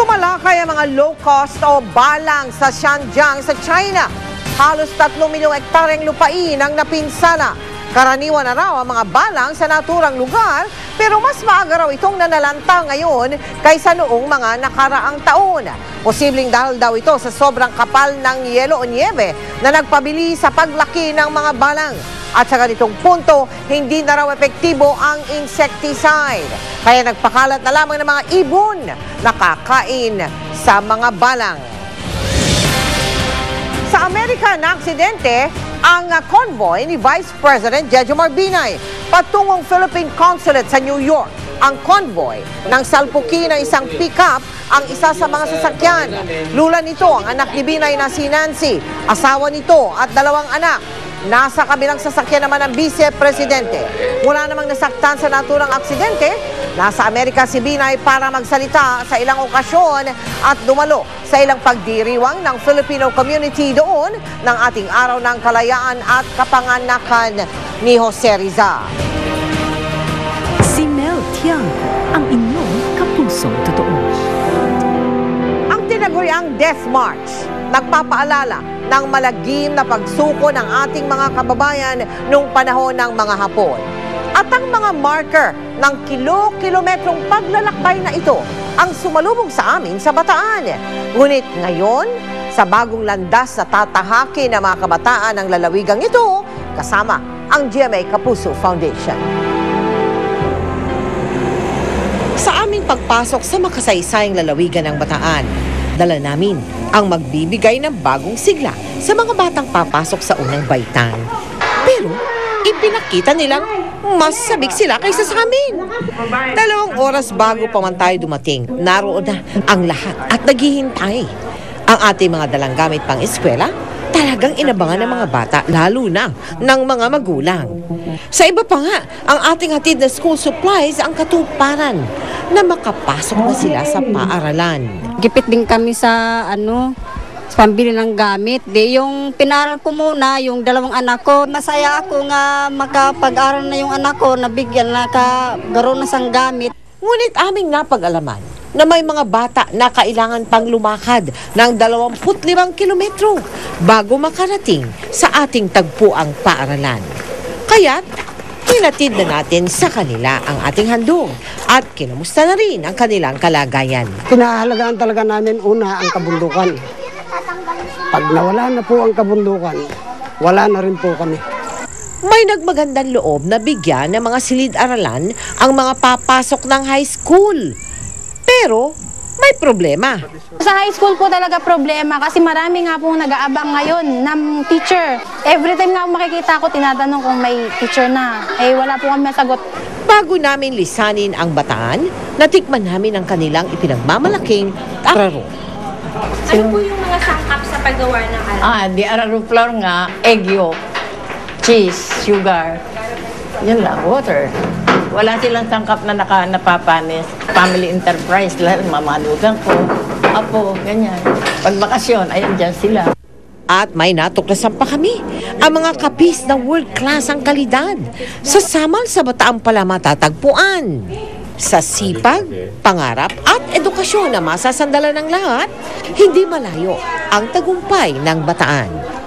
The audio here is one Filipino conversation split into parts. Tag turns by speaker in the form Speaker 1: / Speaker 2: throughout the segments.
Speaker 1: Sumalakay ang mga low-cost o balang sa Xinjiang sa China. Halos 3 milyong ektaryang lupain ang napinsala. Karaniwan na raw ang mga balang sa naturang lugar, pero mas maaga raw itong nanalanta ngayon kaysa noong mga nakaraang taon. Posibleng dahil daw ito sa sobrang kapal ng yelo o niebe na nagpabili sa paglaki ng mga balang. At sa ganitong punto, hindi na raw epektibo ang insecticide. Kaya nagpakalat na lamang ng mga ibon na kakain sa mga balang. Sa Amerika na aksidente ang convoy ni Vice President Jejomar Binay patungong Philippine Consulate sa New York. Ang convoy nang salpukin ng isang pick-up ang isa sa mga sasakyan. Lula nito ang anak ni Binay na si Nancy, asawa nito at 2 anak. Nasa kabilang sasakyan naman ang Vice-Presidente. Wala namang nasaktan sa naturang aksidente. Nasa Amerika si Binay para magsalita sa ilang okasyon at dumalo sa ilang pagdiriwang ng Filipino community doon ng ating Araw ng Kalayaan at Kapanganakan ni Jose Rizal.
Speaker 2: Si Mel Tiangco, ang inyong kapusong totoo.
Speaker 1: Ang tinaguriang Death March, nagpapaalala ng malagim na pagsuko ng ating mga kababayan noong panahon ng mga Hapon. At ang mga marker ng kilo-kilometrong paglalakbay na ito ang sumalubong sa amin sa Bataan. Ngunit ngayon, sa bagong landas na tatahaki ng mga kabataan ng lalawigang ito, kasama ang GMA Kapuso Foundation. Sa aming pagpasok sa makasaysayang lalawigan ng Bataan, dala namin ang magbibigay ng bagong sigla sa mga batang papasok sa unang baitan. Pero ipinakita nilang mas sabik sila kaysa sa amin. 2 oras bago pa man tayo dumating, naroon na ang lahat at naghihintay. Ang ating mga dalang gamit pang eskwela, talagang inabangan ng mga bata, lalo na ng mga magulang. Sa iba pa nga, ang ating hatid na school supplies ang katuparan na makapasok na sila sa paaralan.
Speaker 3: Gipit din kami sa pambili ng gamit. Yung pinaral ko muna, yung 2 anak ko, masaya ako nga makapag-aral na yung anak ko, nabigyan na kagaro na sang gamit.
Speaker 1: Ngunit aming napag-alaman na may mga bata na kailangan pang lumakad ng 25 kilometro bago makarating sa ating tagpuang paaralan. Kaya't hinatid na natin sa kanila ang ating handog at kinamusta na rin ang kanilang kalagayan.
Speaker 4: Pinahalagaan talaga namin una ang kabundukan. Pag nawala na po ang kabundukan, wala na rin po kami.
Speaker 1: May nagmagandang loob na bigyan ng mga silid-aralan ang mga papasok ng high school. Pero may problema.
Speaker 5: Sa high school po talaga problema kasi marami nga pong nag-aabang ngayon ng teacher. Every time nga makikita ko, tinatanong kung may teacher na. Wala po kami masagot.
Speaker 1: Bago namin lisanin ang Bataan, natikman namin ang kanilang ipinagmamalaking araro.
Speaker 6: Ano po yung mga sangkap sa paggawa ng araro?
Speaker 7: Di araro flour nga, egg yolk, cheese, sugar. Yun lang, water. Wala silang sangkap na napapanis. Family enterprise, lahat mamalugang ko. Apo, ganyan. Pag bakasyon, ayan dyan sila.
Speaker 1: At may natuklasan pa kami, ang mga kapis na world-class ang kalidad. Sa Samal sa Bataan pala matatagpuan. Sa sipag, pangarap at edukasyon na masasandalan ng lahat, hindi malayo ang tagumpay ng Bataan.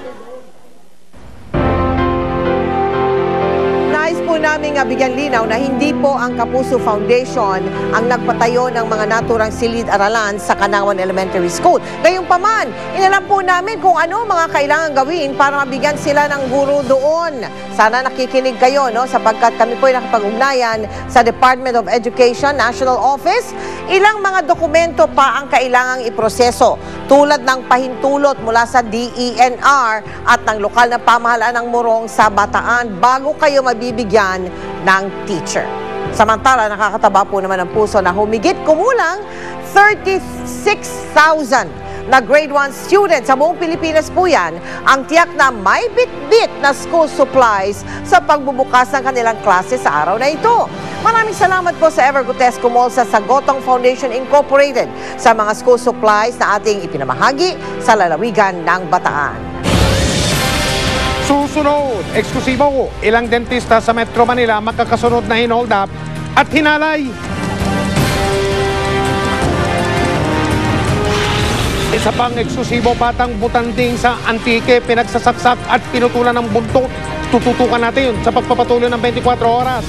Speaker 1: Naming bigyan linaw na hindi po ang Kapuso Foundation ang nagpatayo ng mga naturang silid-aralan sa Kanawan Elementary School. Gayunpaman, inalam po namin kung ano mga kailangan gawin para mabigyan sila ng guro doon. Sana nakikinig kayo, sapagkat kami po ay nakipag-ugnayan sa Department of Education National Office. Ilang mga dokumento pa ang kailangang iproseso, tulad ng pahintulot mula sa DENR at ng lokal na pamahalaan ng Morong sa Bataan bago kayo mabibigyan ng teacher. Samantala, nakakataba po naman ang puso na humigit kumulang 36,000 na grade 1 students sa buong Pilipinas po yan ang tiyak na may bit-bit na school supplies sa pagbubukas ng kanilang klase sa araw na ito. Maraming salamat po sa Ever Gutesco Mall sa Sagotong Foundation Incorporated sa mga school supplies na ating ipinamahagi sa lalawigan ng Bataan.
Speaker 8: Susunod, eksklusibo, ilang dentista sa Metro Manila makakasunod na hinold up at hinalay. Isa pang eksklusibo batang butanding sa Antique, pinagsasaksak at pinutulan ng buntot. Tututukan natin yun sa pagpapatuloy ng 24 oras.